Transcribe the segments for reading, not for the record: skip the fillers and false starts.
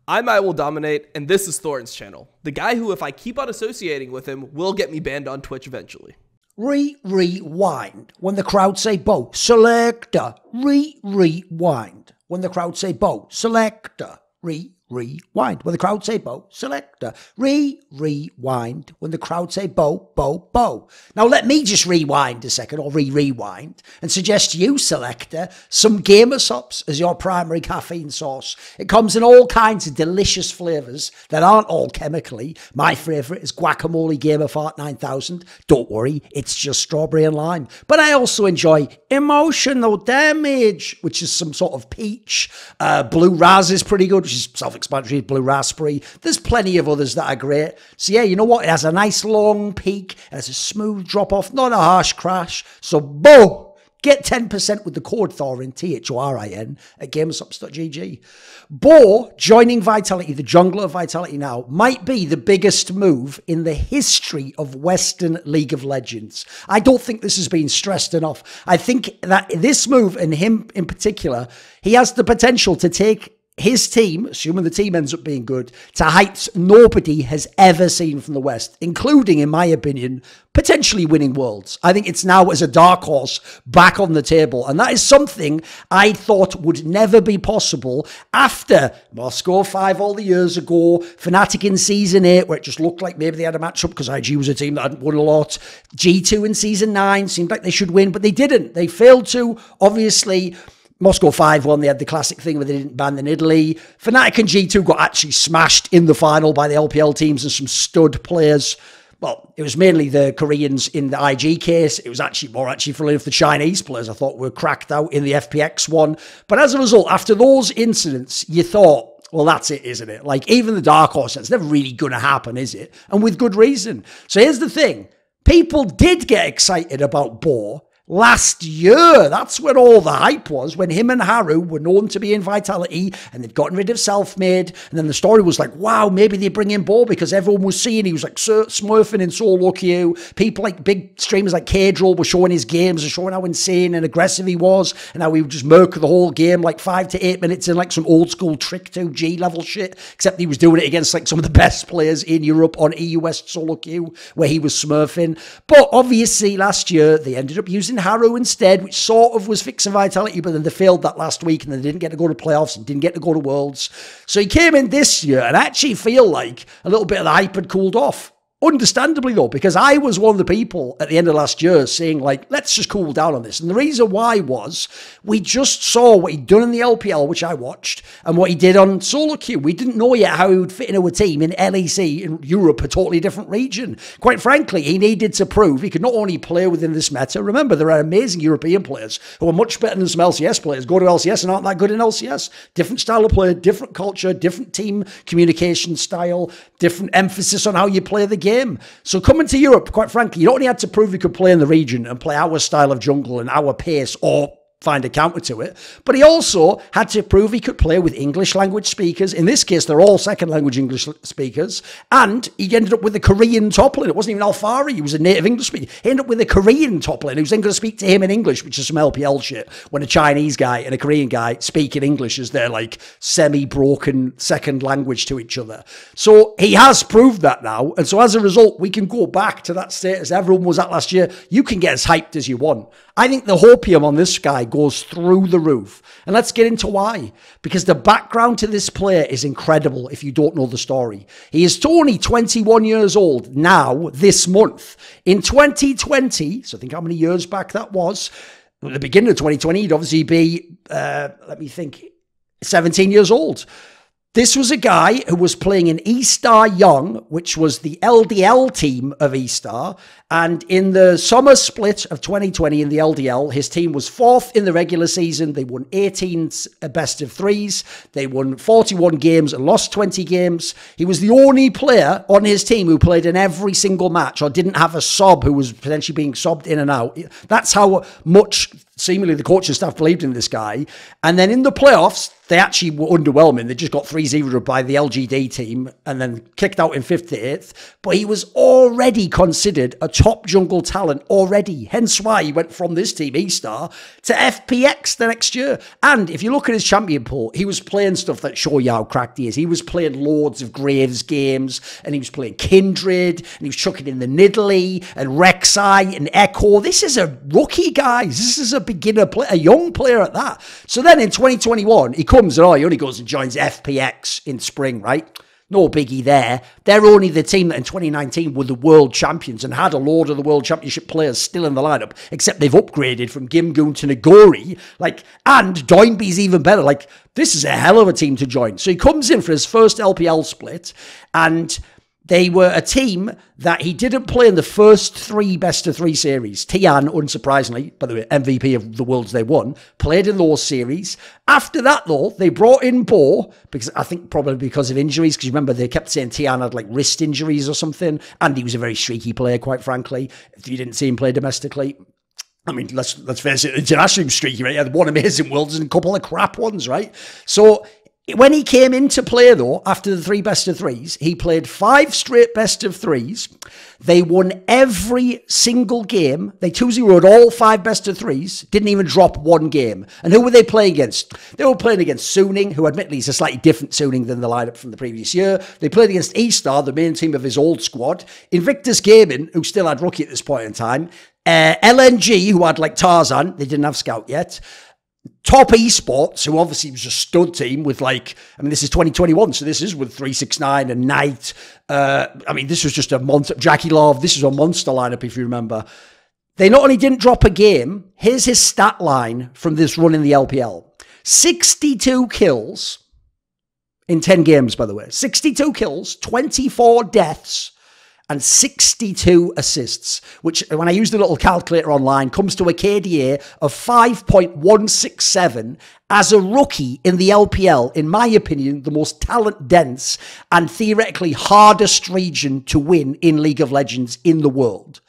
I'm I Will Dominate, and this is Thorin's channel. The guy who, if I keep on associating with him, will get me banned on Twitch eventually. Rewind. When the crowd say Bo, selector. Rewind. When the crowd say Bo, selector. Rewind. When the crowd say Bo, selector. Rewind. When the crowd say Bo, Bo, Bo. Now let me just rewind a second, or rewind, and suggest you, selector, some Gamer Supps as your primary caffeine source. It comes in all kinds of delicious flavours that aren't all chemically. My favourite is Guacamole Gamer Fart 9000. Don't worry, it's just strawberry and lime. But I also enjoy Emotional Damage, which is some sort of peach. Blue Raz is pretty good, which is self-explanatory, blue raspberry. There's plenty of others that are great. So yeah, you know what? It has a nice long peak. It has a smooth drop off, not a harsh crash. So boom! Get 10% with the code Thorin, Thorin, at gamersupps.gg. Bo joining Vitality, the jungler of Vitality now, might be the biggest move in the history of Western League of Legends. I don't think this has been stressed enough. I think that this move, and him in particular, he has the potential to take his team, assuming the team ends up being good, to heights nobody has ever seen from the West, including, in my opinion, potentially winning Worlds. I think it's now as a dark horse back on the table. And that is something I thought would never be possible after Moscow 5 all the years ago, Fnatic in Season 8, where it just looked like maybe they had a matchup because IG was a team that hadn't won a lot. G2 in Season 9 seemed like they should win, but they didn't. They failed to, obviously. Moscow 5 won, they had the classic thing where they didn't ban in Italy. Fnatic and G2 got actually smashed in the final by the LPL teams and some stud players. Well, it was mainly the Koreans in the IG case. It was actually more for the Chinese players I thought were cracked out in the FPX one. But as a result, after those incidents, you thought, well, that's it, isn't it? Like, even the dark horse, it's never really going to happen, is it? And with good reason. So here's the thing. People did get excited about Bo last year. That's when all the hype was, when him and Haru were known to be in Vitality and they'd gotten rid of Selfmade. And then the story was like, wow, maybe they bring in Bo because everyone was seeing he was like smurfing in solo queue. People like big streamers like Kadril were showing his games and showing how insane and aggressive he was and how he would just murk the whole game like 5 to 8 minutes in like some old school Trick 2G level shit, except he was doing it against like some of the best players in Europe on EU West solo queue where he was smurfing. But obviously last year they ended up using Haru instead, which sort of was fixing Vitality, but then they failed that last week and they didn't get to go to playoffs and didn't get to go to Worlds. So he came in this year and I actually feel like a little bit of the hype had cooled off. Understandably though, because I was one of the people at the end of last year saying like, let's just cool down on this. And the reason why was we just saw what he'd done in the LPL, which I watched, and what he did on solo queue. We didn't know yet how he would fit into a team in LEC in Europe, a totally different region. Quite frankly, he needed to prove he could not only play within this meta. Remember, there are amazing European players who are much better than some LCS players. Go to LCS and aren't that good in LCS. Different style of play, different culture, different team communication style, different emphasis on how you play the game. So coming to Europe, quite frankly, you not only had to prove you could play in the region and play our style of jungle and our pace or find a counter to it, but he also had to prove he could play with English language speakers. In this case, they're all second language English speakers. And he ended up with a Korean top lane. It wasn't even Alfari. He was a native English speaker. He ended up with a Korean top lane who's then going to speak to him in English, which is some LPL shit, when a Chinese guy and a Korean guy speak in English as their like semi-broken second language to each other. So he has proved that now. And so as a result, we can go back to that status everyone was at last year. You can get as hyped as you want. I think the hopium on this guy goes through the roof. And let's get into why. Because the background to this player is incredible if you don't know the story. He is only 21 years old now, this month. In 2020, so think how many years back that was. At the beginning of 2020, he'd obviously be, 17 years old. This was a guy who was playing in E-Star Young, which was the LDL team of E-Star. And in the summer split of 2020 in the LDL, his team was 4th in the regular season. They won 18 best of threes. They won 41 games and lost 20 games. He was the only player on his team who played in every single match or didn't have a sub who was potentially being subbed in and out. That's how much seemingly the coaching staff believed in this guy. And then in the playoffs, they actually were underwhelming. They just got 3-0 by the LGD team and then kicked out in 5th to 8th. But he was already considered a top jungle talent already. Hence why he went from this team, E-Star, to FPX the next year. And if you look at his champion pool, he was playing stuff that show you how cracked he is. He was playing Lords of Graves games, and he was playing Kindred, and he was chucking in the Nidalee and Rek'Sai and Echo. This is a rookie, guys. This is a beginner player, a young player at that. So then in 2021, he comes and he only goes and joins FPX in spring, right? No biggie there. They're only the team that in 2019 were the world champions and had a load of the world championship players still in the lineup, except they've upgraded from Gimgoon to Nagori. And Doinby's even better. This is a hell of a team to join. So he comes in for his first LPL split, and they were a team that he didn't play in the first 3 best-of-3 series. Tian, unsurprisingly, by the way, MVP of the Worlds they won, played in those series. After that, though, they brought in Bo, because I think probably because of injuries, because remember, they kept saying Tian had wrist injuries or something, and he was a very streaky player, quite frankly, if you didn't see him play domestically. I mean, let's face it, internationally he was streaky, right? He had one amazing Worlds and a couple of crap ones, right? So when he came into play, though, after the 3 best-of-3s, he played 5 straight best-of-3s. They won every single game. They 2-0'd all 5 best-of-3s, didn't even drop 1 game. And who were they playing against? They were playing against Suning, who admittedly is a slightly different Suning than the lineup from the previous year. They played against E-Star, the main team of his old squad. Invictus Gaming, who still had Rookie at this point in time. LNG, who had Tarzan. They didn't have Scout yet. Top Esports, who obviously was a stud team with this is 2021, so this is with 369 and Knight. This was just a monster. Jackie Love, this is a monster lineup, if you remember. They not only didn't drop a game, here's his stat line from this run in the LPL. 62 kills in 10 games, by the way. 62 kills, 24 deaths, and 62 assists, which, when I used the little calculator online, comes to a KDA of 5.167 as a rookie in the LPL, in my opinion, the most talent-dense and theoretically hardest region to win in League of Legends in the world.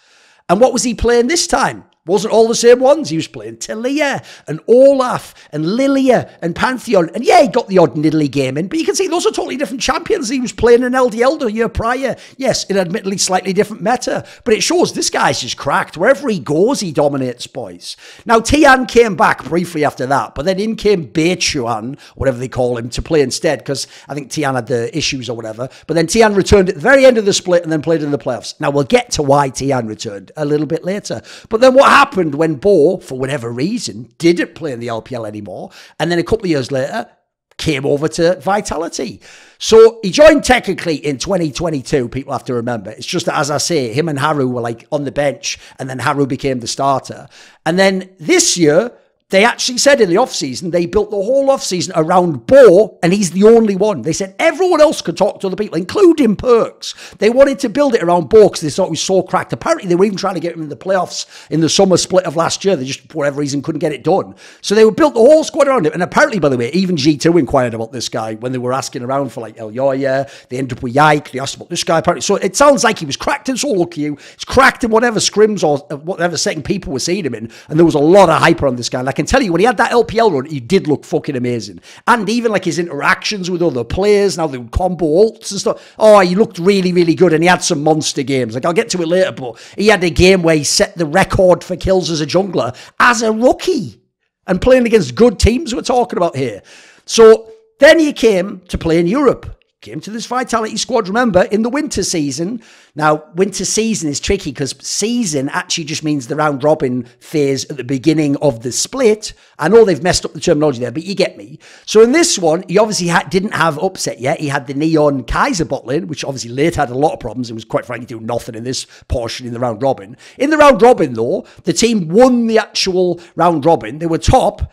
And what was he playing this time? Wasn't all the same ones. He was playing Taliyah and Olaf and Lilia and Pantheon. And yeah, he got the odd Nidalee game in, but you can see those are totally different champions. He was playing in LDL the year prior. Yes, in admittedly slightly different meta, but it shows this guy's just cracked. Wherever he goes, he dominates, boys. Now, Tian came back briefly after that, but then in came Beichuan, whatever they call him, to play instead, because I think Tian had the issues or whatever. But then Tian returned at the very end of the split and then played in the playoffs. Now, we'll get to why Tian returned a little bit later. But then what happened when Bo, for whatever reason, didn't play in the LPL anymore, and then a couple of years later came over to Vitality. So he joined technically in 2022, people have to remember. It's just that, as I say, him and Haru were on the bench, and then Haru became the starter. And then this year, they actually said in the offseason, they built the whole offseason around Bo, and he's the only one. They said everyone else could talk to other people, including Perks. They wanted to build it around Bo because they thought he was so cracked. Apparently, they were even trying to get him in the playoffs in the summer split of last year. They just, for whatever reason, couldn't get it done. So they built the whole squad around him. And apparently, by the way, even G2 inquired about this guy when they were asking around for El Yoya. They ended up with Yike. They asked about this guy, apparently. So it sounds like he was cracked in solo queue. He's cracked in whatever scrims or whatever setting people were seeing him in. And there was a lot of hype on this guy. And I can tell you, when he had that LPL run, he did look fucking amazing. And even his interactions with other players, now they would combo ults and stuff. Oh, he looked really, really good, and he had some monster games. I'll get to it later, but he had a game where he set the record for kills as a jungler as a rookie and playing against good teams we're talking about here. So then he came to play in Europe. Came to this Vitality squad, remember, in the winter season. Now, winter season is tricky because season actually just means the round robin phase at the beginning of the split. I know they've messed up the terminology there, but you get me. So in this one, he obviously didn't have Upset yet. He had the Neon Kaiser bot lane, which obviously later had a lot of problems and was quite frankly doing nothing in this portion in the round robin. In the round robin, though, the team won the actual round robin. They were top.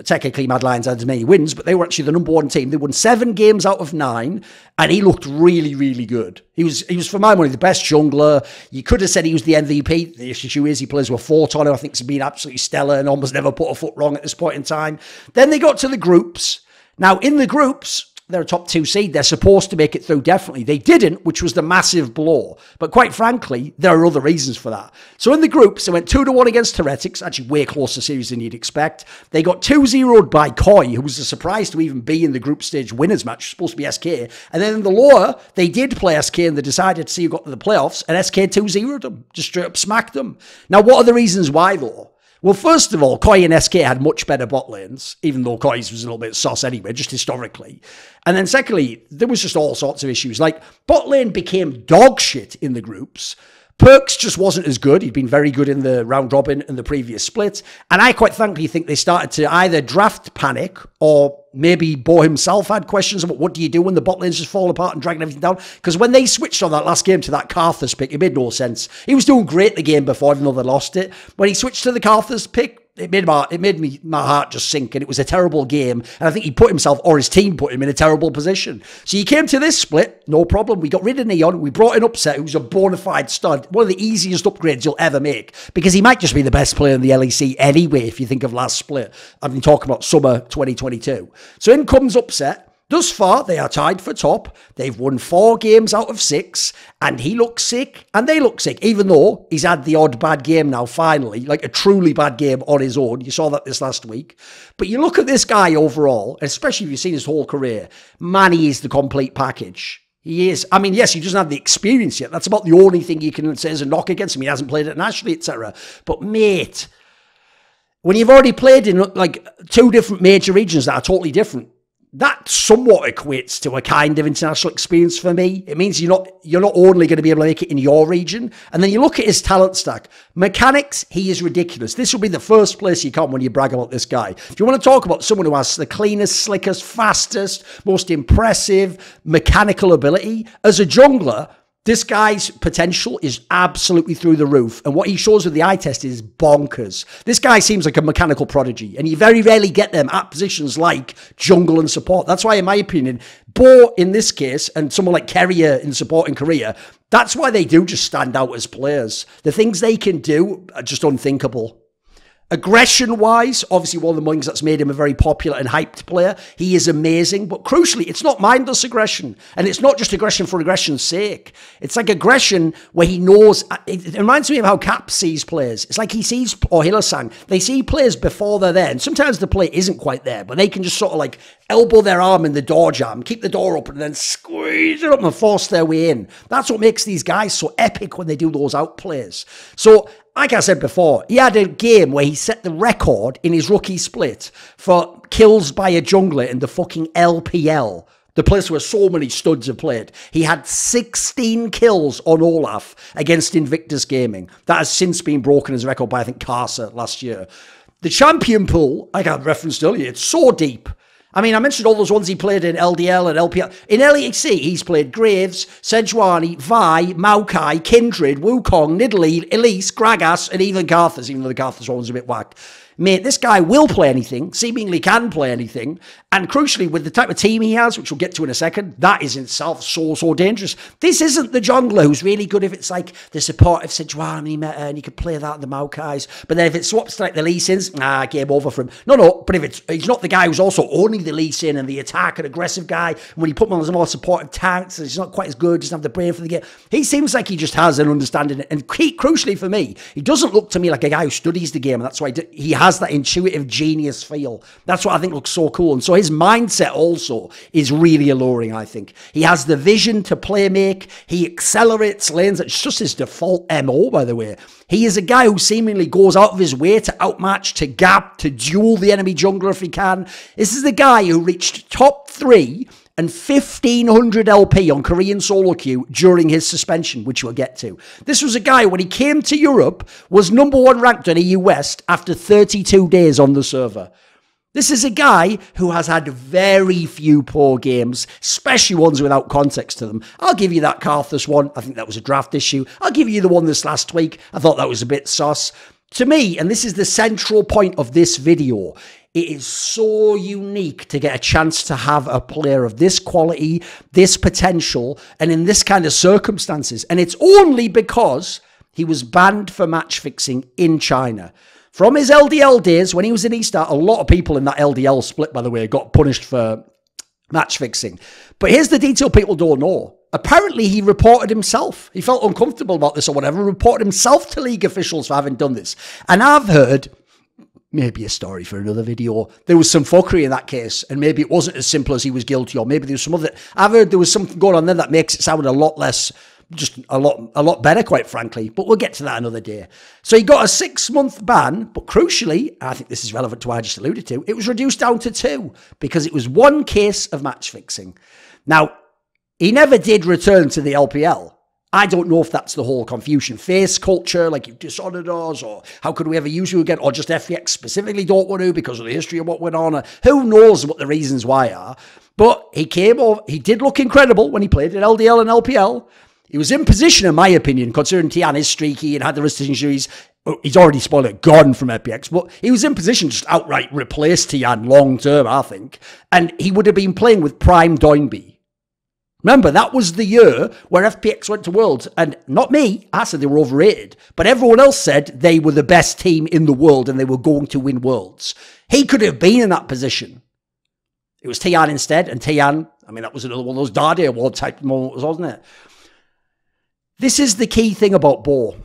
Technically, Mad Lions had as many wins, but they were actually the number 1 team. They won 7 games out of 9, and he looked really, really good. He was, for my money, the best jungler. You could have said he was the MVP. The issue is he plays with Forton, who I think has been absolutely stellar and almost never put a foot wrong at this point in time. Then they got to the groups. Now, in the groups, they're a top 2 seed. They're supposed to make it through, definitely. They didn't, which was the massive blow. But quite frankly, there are other reasons for that. So in the groups, they went 2-1 against Heretics, actually way closer series than you'd expect. They got 2-0'd by Koi, who was a surprise to even be in the group stage winners match, supposed to be SK. And then in the lower, they did play SK and they decided to see who got to the playoffs, and SK 2-0'd them, just straight up smacked them. Now, what are the reasons why, though? Well, first of all, Koi and SK had much better bot lanes, even though Koi's was a little bit sus anyway, just historically. And then secondly, there was just all sorts of issues. Like, bot lane became dog shit in the groups. Perks just wasn't as good. He'd been very good in the round robin and the previous split. And I quite frankly think they started to either draft panic or maybe Bo himself had questions about what do you do when the bot lanes just fall apart and dragging everything down. Because when they switched on that last game to that Karthus pick, it made no sense. He was doing great the game before, even though they lost it. When he switched to the Karthus pick, it made my heart just sink, and it was a terrible game. And I think he put himself, or his team put him, in a terrible position. So you came to this split, no problem. We got rid of Neon. We brought in Upset, who's a bona fide stud. One of the easiest upgrades you'll ever make, because he might just be the best player in the LEC anyway, if you think of last split. I've been talking about summer 2022. So in comes Upset. Thus far, they are tied for top. They've won 4 games out of 6, and he looks sick, and they look sick, even though he's had the odd bad game now, finally, like a truly bad game on his own. You saw that this last week. But you look at this guy overall, especially if you've seen his whole career, man, he is the complete package. He is. I mean, yes, he doesn't have the experience yet. That's about the only thing you can say is a knock against him. He hasn't played it nationally, etc. But, mate, when you've already played in, like, 2 different major regions that are totally different, that somewhat equates to a kind of international experience for me. It means you're not only going to be able to make it in your region. And then you look at his talent stack. Mechanics, he is ridiculous. This will be the first place you come when you brag about this guy. If you want to talk about someone who has the cleanest, slickest, fastest, most impressive mechanical ability, as a jungler, this guy's potential is absolutely through the roof. And what he shows with the eye test is bonkers. This guy seems like a mechanical prodigy. And you very rarely get them at positions like jungle and support. That's why, in my opinion, Bo in this case, and someone like Keria in support in Korea, that's why they do just stand out as players. The things they can do are just unthinkable. Aggression-wise, obviously one of the things that's made him a very popular and hyped player. He is amazing, but crucially, it's not mindless aggression. And it's not just aggression for aggression's sake. It's like aggression where he knows... It reminds me of how Cap sees players. It's like he sees, or Hillasang, they see players before they're there. And sometimes the play isn't quite there, but they can just sort of like elbow their arm in the door jam, keep the door open, and then squeeze it up and force their way in. That's what makes these guys so epic when they do those outplays. So... like I said before, he had a game where he set the record in his rookie split for kills by a jungler in the fucking LPL, the place where so many studs have played. He had 16 kills on Olaf against Invictus Gaming. That has since been broken as a record by, I think, Karsa last year. The champion pool, like I referenced earlier, it's so deep. I mean, I mentioned all those ones he played in LDL and LPL. In LEC, he's played Graves, Sejuani, Vi, Maokai, Kindred, Wukong, Nidalee, Elise, Gragas, and even Karthus, even though the Karthus one's a bit whacked. Mate, this guy will play anything, seemingly can play anything, and crucially, with the type of team he has, which we'll get to in a second, that is in itself so dangerous. This isn't the jungler who's really good if it's like the supportive Sejuani meta, and you can play that in the Maokais, but then if it swaps to like the Lee Sins, game over for him. No, but if he's not the guy who's also only the Lee Sin and the attack and aggressive guy, and when you put him on as a more supportive tank, so he's not quite as good, doesn't have the brain for the game, he seems like he just has an understanding, and crucially for me, he doesn't look to me like a guy who studies the game, and that's why he has that intuitive genius feel. That's what I think looks so cool. And so his mindset also is really alluring, I think. He has the vision to play make. He accelerates lanes. It's just his default MO, by the way. He is a guy who seemingly goes out of his way to outmatch, to gap, to duel the enemy jungler if he can. This is the guy who reached top 3 and 1500 LP on Korean solo queue during his suspension, which we'll get to. This was a guy, when he came to Europe, was #1 ranked in EU West after 32 days on the server. This is a guy who has had very few poor games, especially ones without context to them. I'll give you that Karthus one. I think that was a draft issue. I'll give you the one this last week. I thought that was a bit sus. To me, and this is the central point of this video, it is so unique to get a chance to have a player of this quality, this potential, and in this kind of circumstances. And it's only because he was banned for match fixing in China. From his LDL days, when he was in eStar, a lot of people in that LDL split, by the way, got punished for match fixing. But here's the detail people don't know. Apparently, he reported himself. He felt uncomfortable about this or whatever, reported himself to league officials for having done this. And I've heard, maybe a story for another video, there was some fuckery in that case, and maybe it wasn't as simple as he was guilty, or maybe there was some other... I've heard there was something going on there that makes it sound a lot less... just a lot better, quite frankly. But we'll get to that another day. So he got a 6-month ban, but crucially, I think this is relevant to what I just alluded to, it was reduced down to 2 because it was 1 case of match fixing. Now, he never did return to the LPL. I don't know if that's the whole Confucian face culture, like you've dishonoured us, or how could we ever use you again, or just FPX specifically don't want to because of the history of what went on. Who knows what the reasons why are. But he came over, he did look incredible when he played at LDL and LPL. He was in position, in my opinion, considering Tian is streaky and had the wrist injuries. He's already spoiled it, gone from FPX, but he was in position to just outright replace Tian long term, I think. And he would have been playing with prime Doinby. Remember, that was the year where FPX went to Worlds, and not me, I said they were overrated, but everyone else said they were the best team in the world and they were going to win Worlds. He could have been in that position. It was Tian instead, and Tian, I mean, that was another one of those Dade Award type moments, wasn't it? This is the key thing about Bo.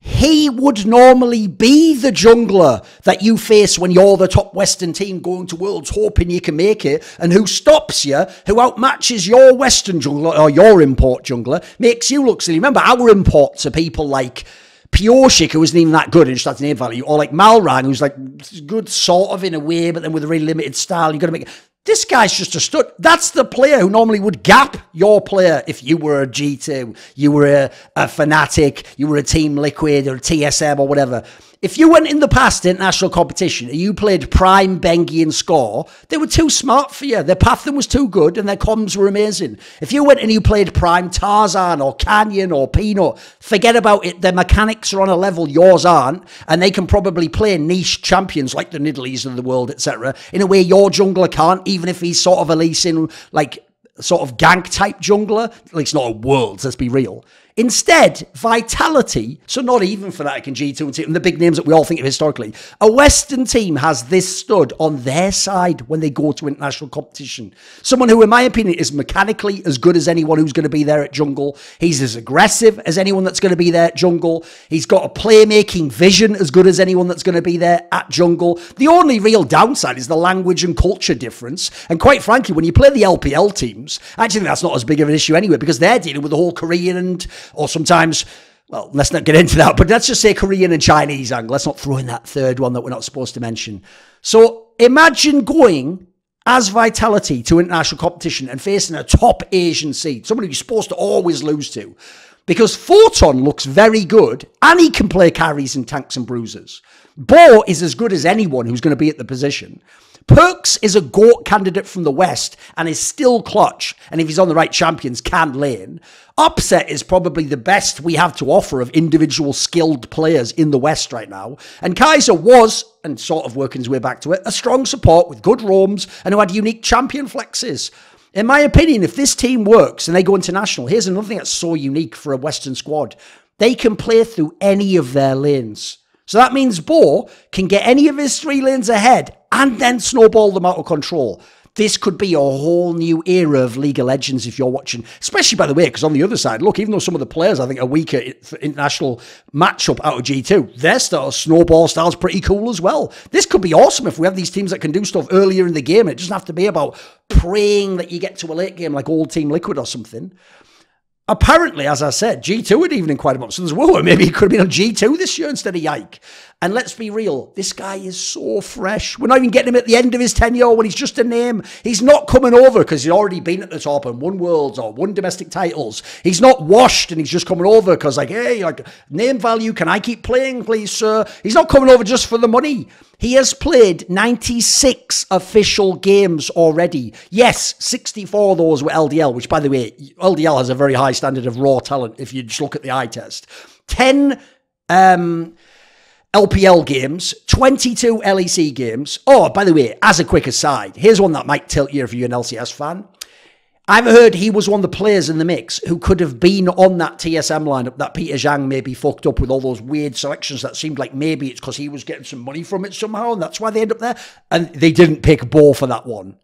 He would normally be the jungler that you face when you're the top Western team going to Worlds, hoping you can make it, and who stops you, who outmatches your Western jungler, or your import jungler, makes you look silly. Remember, our imports are people like Pioshik, who isn't even that good and just has name value, or like Malrang, who's like good sort of in a way, but then with a really limited style, you've got to make it. This guy's just a stud. That's the player who normally would gap your player if you were a G2, you were a Fnatic, you were a Team Liquid or a TSM or whatever. If you went in the past international competition and you played Prime, Bengi and Score, they were too smart for you. Their pathing was too good and their comms were amazing. If you went and you played Prime Tarzan or Canyon or Peanut, forget about it. Their mechanics are on a level yours aren't, and they can probably play niche champions like the Nidalees of the world, etc., in a way your jungler can't, even if he's sort of a Lee Sin, like sort of gank type jungler. At least not a Worlds, let's be real. Instead, Vitality, so not even Fnatic and G2 and Team, and the big names that we all think of historically, a Western team has this stud on their side when they go to international competition. Someone who, in my opinion, is mechanically as good as anyone who's going to be there at jungle. He's as aggressive as anyone that's going to be there at jungle. He's got a playmaking vision as good as anyone that's going to be there at jungle. The only real downside is the language and culture difference. And quite frankly, when you play the LPL teams, I actually think that's not as big of an issue anyway, because they're dealing with the whole Korean and or sometimes, well, let's not get into that, but let's just say Korean and Chinese angle. Let's not throw in that third one that we're not supposed to mention. So imagine going as Vitality to international competition and facing a top Asian seed, someone who you're supposed to always lose to. Because Photon looks very good and he can play carries and tanks and bruisers. Bo is as good as anyone who's going to be at the position. Perks is a GOAT candidate from the West and is still clutch, and if he's on the right champions, can lane. Upset is probably the best we have to offer of individual skilled players in the West right now. And Kaiser was, and sort of working his way back to it, a strong support with good roams and who had unique champion flexes. In my opinion, if this team works and they go international, here's another thing that's so unique for a Western squad. They can play through any of their lanes. So that means Bo can get any of his 3 lanes ahead and then snowball them out of control. This could be a whole new era of League of Legends if you're watching, especially, by the way, because on the other side, look, even though some of the players I think are weaker for international matchup out of G2, their snowball style's pretty cool as well. This could be awesome if we have these teams that can do stuff earlier in the game. It doesn't have to be about praying that you get to a late game like old Team Liquid or something. Apparently, as I said, G2 had even inquired about. So there's, whoa, maybe he could have been on G2 this year instead of Yike. And let's be real, this guy is so fresh. We're not even getting him at the end of his tenure when he's just a name. He's not coming over because he's already been at the top and won Worlds or won domestic titles. He's not washed and he's just coming over because, like, hey, like, name value, can I keep playing, please, sir? He's not coming over just for the money. He has played 96 official games already. Yes, 64 of those were LDL, which, by the way, LDL has a very high standard of raw talent if you just look at the eye test. 10 LPL games, 22 LEC games. Oh, by the way, as a quick aside, here's one that might tilt you if you're an LCS fan. I've heard he was one of the players in the mix who could have been on that TSM lineup that Peter Zhang maybe fucked up with all those weird selections that seemed like maybe it's because he was getting some money from it somehow and that's why they end up there. And they didn't pick Bo for that one.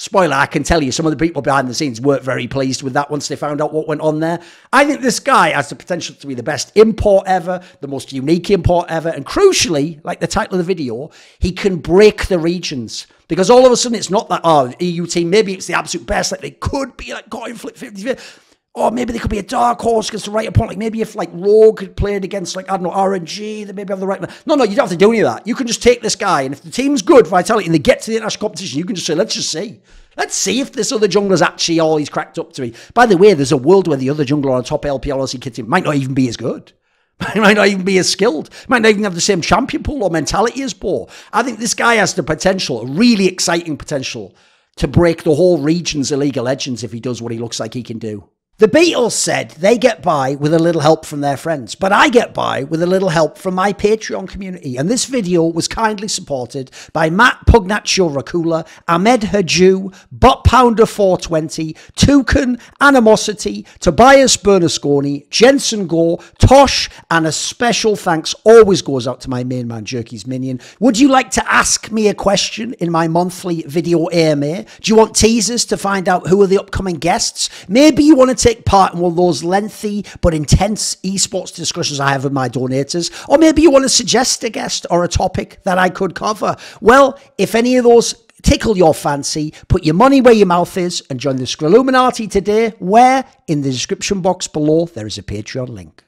Spoiler, I can tell you, some of the people behind the scenes weren't very pleased with that once they found out what went on there. I think this guy has the potential to be the best import ever, the most unique import ever, and crucially, like the title of the video, he can break the regions. Because all of a sudden, it's not that, oh, EU team, maybe it's the absolute best, like they could be like coin flip 50-50. Or maybe they could be a dark horse against the right opponent. Like maybe if like Rogue had played against like, I don't know, RNG, they maybe have the right... No, you don't have to do any of that. You can just take this guy, and if the team's good, Vitality, and they get to the international competition, you can just say, let's just see. Let's see if this other jungler's actually all he's cracked up to be. By the way, there's a world where the other jungler on a top LPL LC kit team might not even be as good. Might not even be as skilled. Might not even have the same champion pool or mentality as Bo. I think this guy has the potential, a really exciting potential, to break the whole region's of League of Legends if he does what he looks like he can do. The Beatles said they get by with a little help from their friends, but I get by with a little help from my Patreon community. And this video was kindly supported by Matt Pugnaccio Racula, Ahmed Haju, Bot Pounder 420, Toucan, Animosity, Tobias Bernasconi, Jensen Gore, Tosh, and a special thanks always goes out to my main man, Jerky's Minion. Would you like to ask me a question in my monthly video AMA? Do you want teasers to find out who are the upcoming guests? Maybe you want to take part in one of those lengthy but intense esports discussions I have with my donators, or maybe you want to suggest a guest or a topic that I could cover. Well, if any of those tickle your fancy, put your money where your mouth is and join the Skrilluminati today, where in the description box below there is a Patreon link.